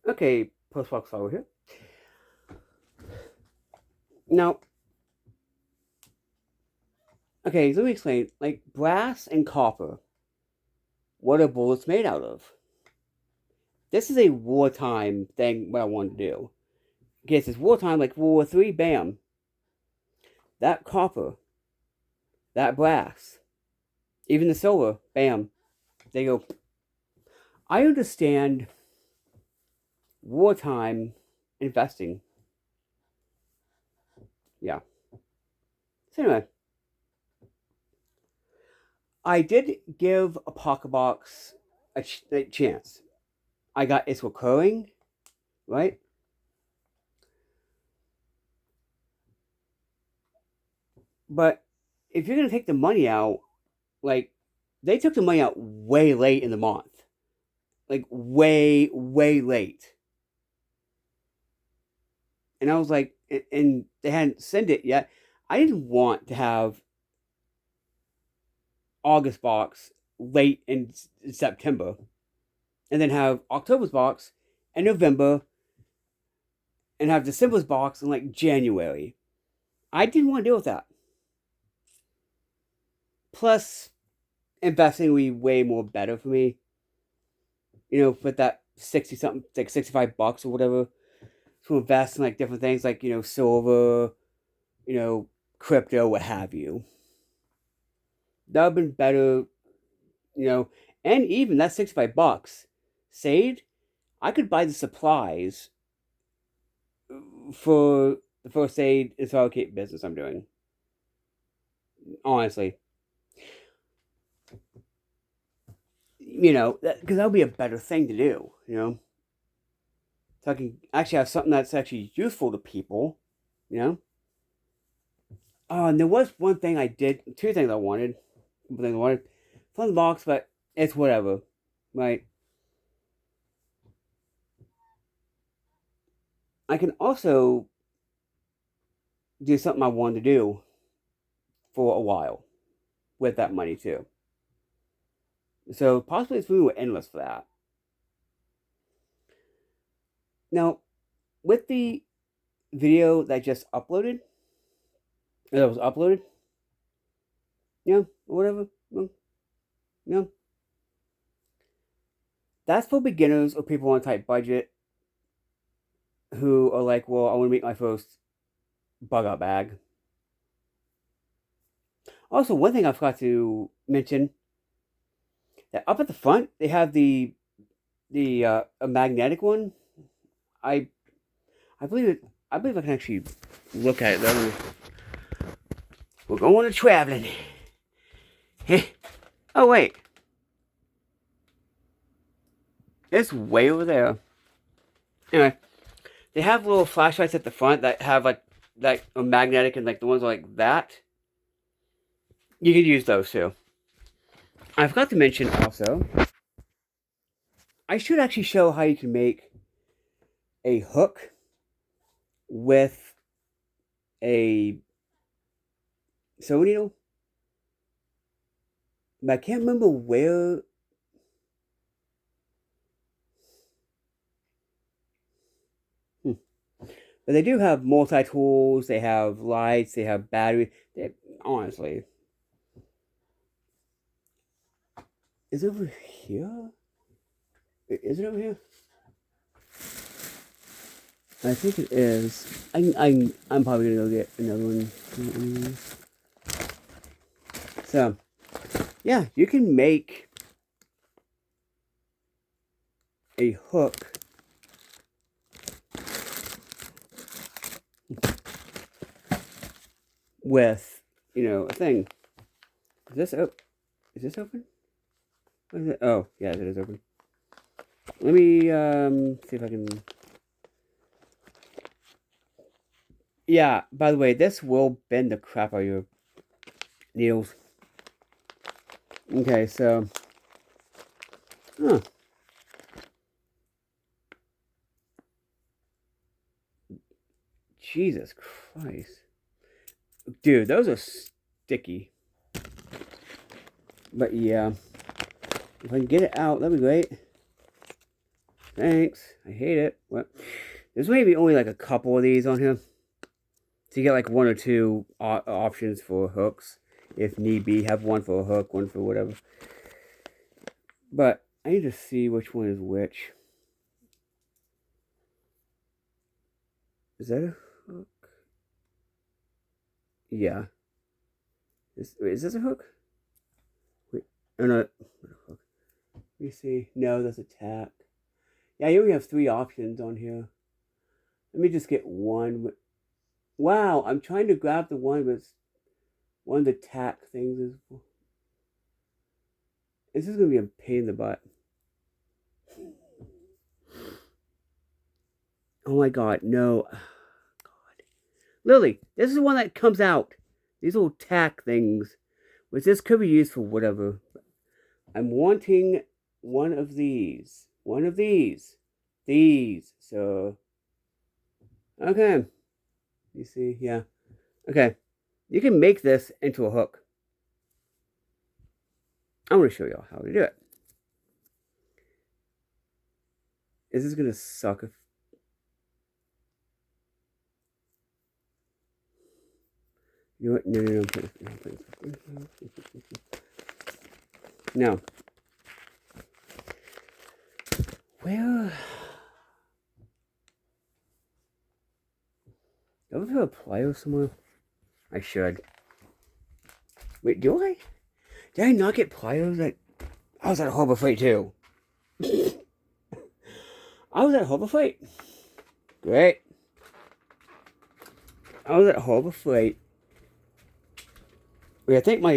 Okay, postbox over here. Now, okay, let me explain. Like brass and copper, what are bullets made out of? This is a wartime thing. What I want to do. Okay, it's wartime, like World War III. Bam, that copper, that brass, even the silver. Bam, they go. I understand wartime investing. Yeah. So anyway, I did give a pocket box a chance. I got it's recurring, right? But if you're gonna take the money out, like they took the money out way late in the month, like way late, and I was like, and they hadn't sent it yet. I didn't want to have August box late in September, and then have October's box in November, and have December's box in like January. I didn't want to deal with that. Plus, investing would be way more better for me. With that 60 something, like $65 or whatever, to invest in like different things like silver, you know, crypto, what have you. That would have been better, you know, and even that $65 saved, I could buy the supplies for the first aid and solid kit business I'm doing. Honestly, because that would be a better thing to do. So I can actually have something that's actually useful to people. You know. Oh, and there was one thing I did, two things I wanted. One thing I wanted from the box, but it's whatever, right? I can also do something I wanted to do for a while with that money too. So possibly it's moving with endless for that. Now, with the video that I just uploaded, that was uploaded, whatever, yeah, that's for beginners or people on a tight budget who are like, well, I want to make my first bug out bag. Also, one thing I forgot to mention that up at the front they have the a magnetic one. I I believe it. I believe I can actually look at it. We're going to traveling. Oh wait, it's way over there. Anyway, they have little flashlights at the front that have like a magnetic and like the ones like that. You can use those too. I forgot to mention also. I should actually show how you can make a hook with a sewing needle. But I can't remember where. Hmm. But they do have multi tools. They have lights. They have battery. Honestly, is it over here? Is it over here? I think it is. I'm probably gonna go get another one. So, yeah, you can make a hook with, a thing. Is this open? Is this open? What is it? Oh, yeah, it is open. Let me see if I can. Yeah. By the way, this will bend the crap out of your needles. Okay, so. Huh. Jesus Christ. Dude, those are sticky. But yeah. If I can get it out, that'd be great. Thanks. I hate it. What? There's maybe only like a couple of these on here. So you get like one or two options for hooks. If need be, have one for a hook, one for whatever. But I need to see which one is which. Is that a hook? Yeah. Is this a hook? Wait, oh no. Hook. Let me see. No, that's a tack. Yeah, you only have 3 options on here. Let me just get one. Wow, I'm trying to grab the one with one of the tack things. This is going to be a pain in the butt. Oh my god, no. God. Lily, this is the one that comes out. These little tack things. Which this could be used for whatever. I'm wanting one of these. One of these. These. So. Okay. You see? Yeah. Okay. You can make this into a hook. I'm going to show y'all how to do it. Is this going to suck if... You know what? No. No. Well... Do I have a pliers somewhere? I should. Wait, do I? Did I not get pliers? I was at Harbor Freight too. I was at Harbor Freight. Great. I was at Harbor Freight. Wait, I think my,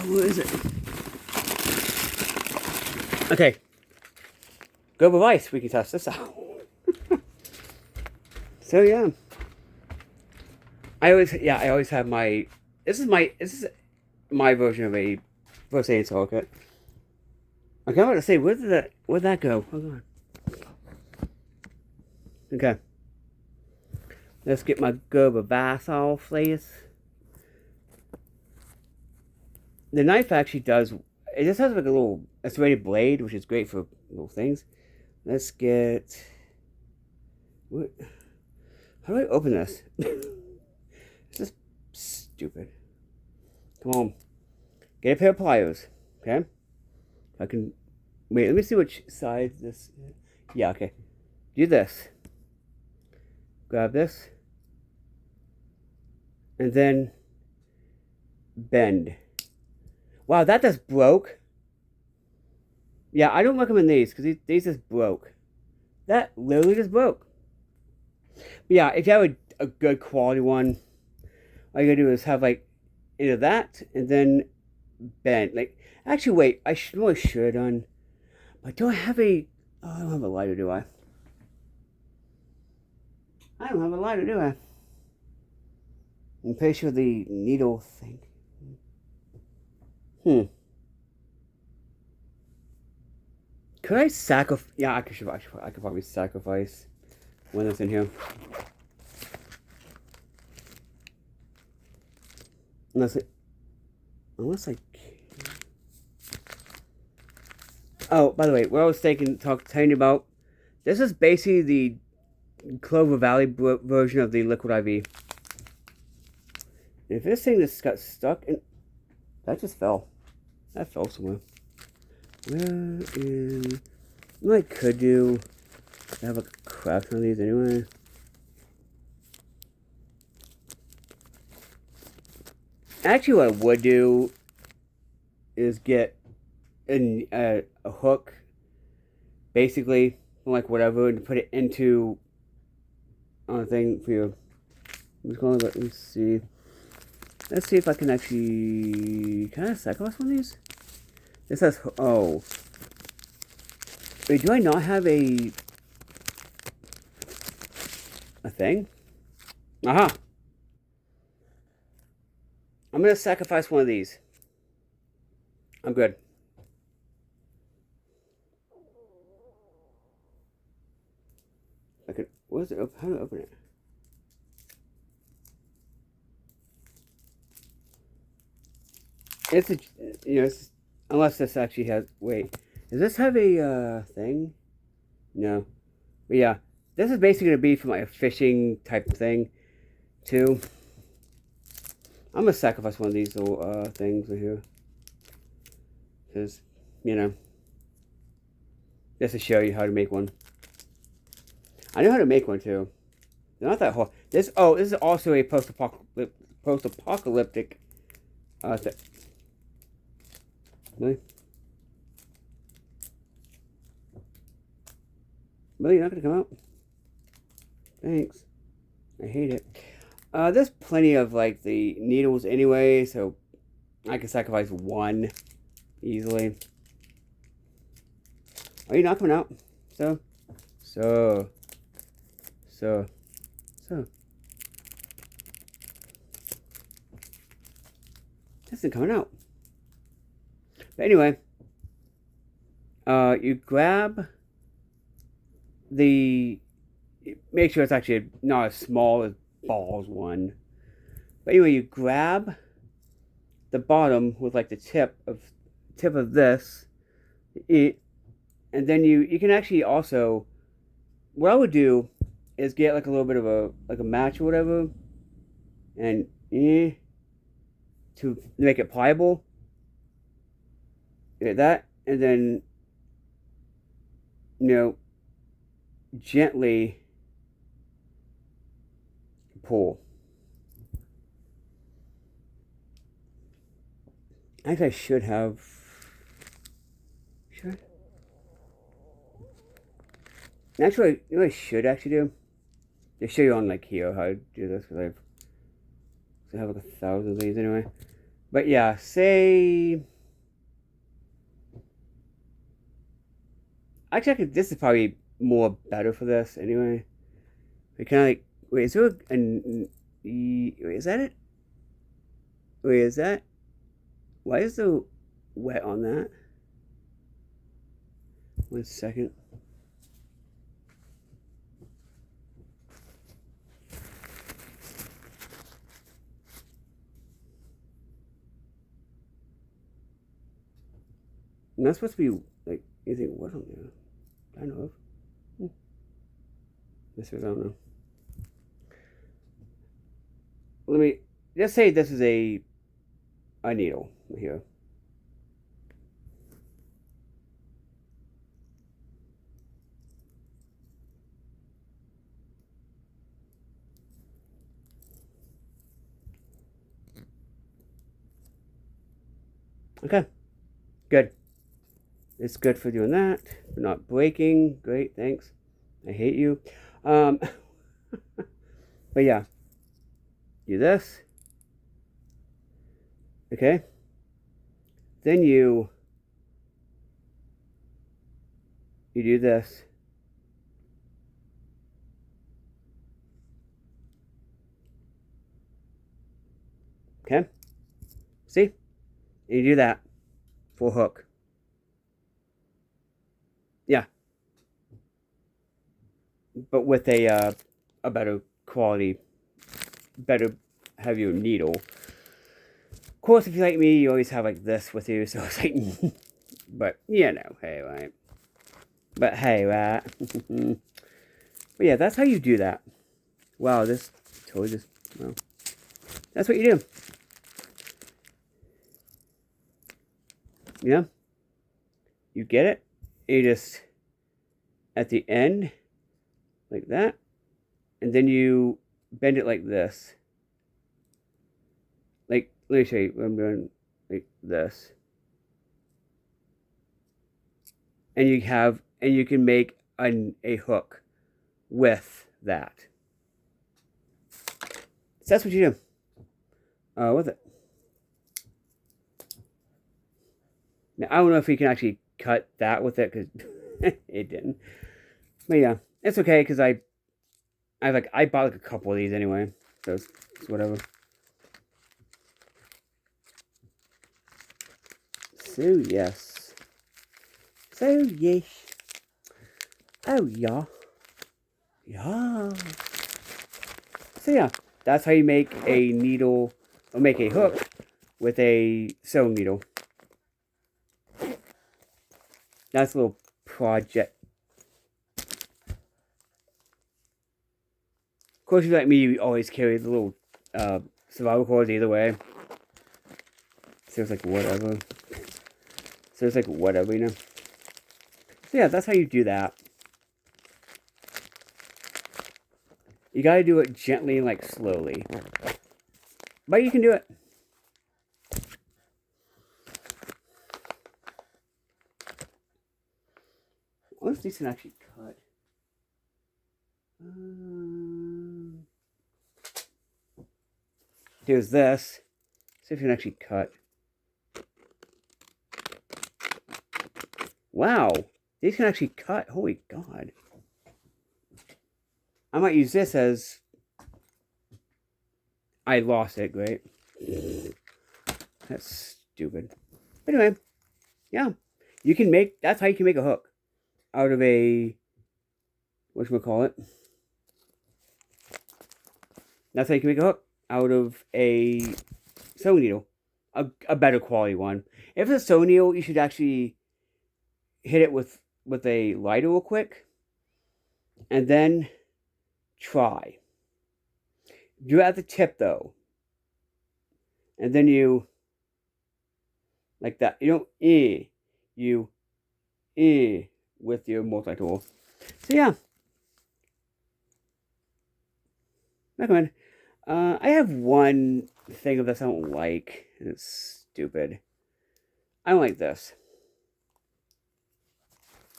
where is it? Okay. Go with ice, we can test this out. So yeah. I always have my, this is my version of a first aid toolkit. Okay, I'm about to say, where'd that go? Hold on. Okay. Let's get my Gerber vise off, please. The knife actually does, it just has like a little, a serrated blade, which is great for little things. Let's get, what? How do I open this? This is stupid. Come on. Get a pair of pliers. Okay? I can, wait, let me see which side this is. Yeah, okay. Do this. Grab this. And then bend. Wow, that just broke. Yeah, I don't recommend these because these just broke. That literally just broke. But yeah, if you have a good quality one, all you gotta do is have like either that and then bend. Like, actually, wait, I really should have done. But do I have a? Oh, I don't have a lighter, do I? I don't have a lighter, do I? I'm pretty sure the needle thing. Could I sacrifice? Yeah, I could probably sacrifice one that's in here. Unless I can. Oh, by the way, what I was telling you about, this is basically the Clover Valley version of the Liquid IV. If this thing just got stuck in, that just fell. That fell somewhere. Where is, what I could do, I have a crack on these anyway. Actually, what I would do is get a hook, basically, like whatever, and put it into on a thing for your. Let me see. Let's see if I can actually. Can I sacrifice one of these? This says, oh. Wait, do I not have a thing? Aha! I'm gonna sacrifice one of these. I'm good. I could, what is it? How do I open it? It's a, you know, Unless this actually has... Wait. Does this have a thing? No. But yeah. This is basically going to be for my fishing type thing, too. I'm going to sacrifice one of these little things right here. Because, you know, just to show you how to make one. I know how to make one, too. They're not that hard. This is also a post-apocalyptic thing. Really? Really? You're not going to come out? Thanks. I hate it. There's plenty of, like, the needles anyway, so I can sacrifice one easily. Are you not coming out? So. This isn't coming out. But anyway, you grab the... Make sure it's actually not as small as balls one. But anyway, you grab the bottom with like the tip of this, and then you can actually also... What I would do is get like a little bit of a match or whatever, and to make it pliable. Get that, and then gently pull. Actually, I should have. Should I? Actually, you know what I should actually do? They show you on like here how to do this because I have like 1,000 of these anyway. But yeah, say. Actually, this is probably more better for this anyway. We kind of like. Wait, is there wait, is that it? Wait, is that? Why is the wet on that? 1 second. Not supposed to be like anything wet on there. I know of. This is, I don't know. Let me just say this is a needle here. Okay, good. It's good for doing that. For not breaking. Great, thanks. I hate you. But yeah. Do this. Okay. Then you do this. Okay. See? And you do that. Full hook. Yeah. But with a better quality, better heavier needle. Of course, if you like me, you always have like this with you, so it's like, but you know, hey, right? But hey, right? But yeah, that's how you do that. Wow, this totally just, well, that's what you do. Yeah, you get it. You just at the end, like that, and then you bend it like this. Like, let me show you what I'm doing, like this. And you can make a hook with that. So that's what you do with it. Now, I don't know if you can actually cut that with it because it didn't. But yeah, it's okay because I bought like a couple of these anyway, so it's whatever. So yes. So yes. Oh yeah. Yeah. So yeah, that's how you make a needle or make a hook with a sewing needle. Nice little project. Of course, if you're like me, you always carry the little survival cords either way. So it's like whatever. So it's like whatever, you know. So yeah, that's how you do that. You gotta do it gently and like slowly. But you can do it. What if these can actually cut? Here's this. See if you can actually cut. Wow, these can actually cut. Holy God. I might use this as... I lost it, great. That's stupid. Anyway, yeah. You can make... That's how you can make a hook. Out of a... Whatchamacallit? That's how you can make a hook. Out of a sewing needle. A better quality one. If it's a sewing needle, you should actually hit it with a lighter real quick. And then try. Do it at the tip though. And then you... Like that. You don't you with your multi-tool. So yeah. Recommend. I have one thing of this I don't like. It's stupid. I don't like this.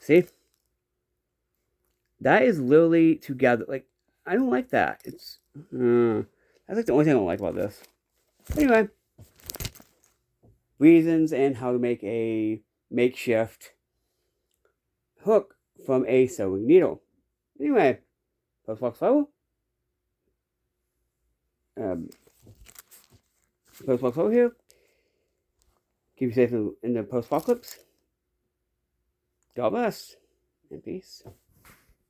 See? That is literally together. Like, I don't like that. It's... that's like the only thing I don't like about this. Anyway. Reasons and how to make a makeshift hook from a sewing needle. Anyway. Postbox level. Postbox over here. Keep you safe in the post-apocalypse. God bless. And peace.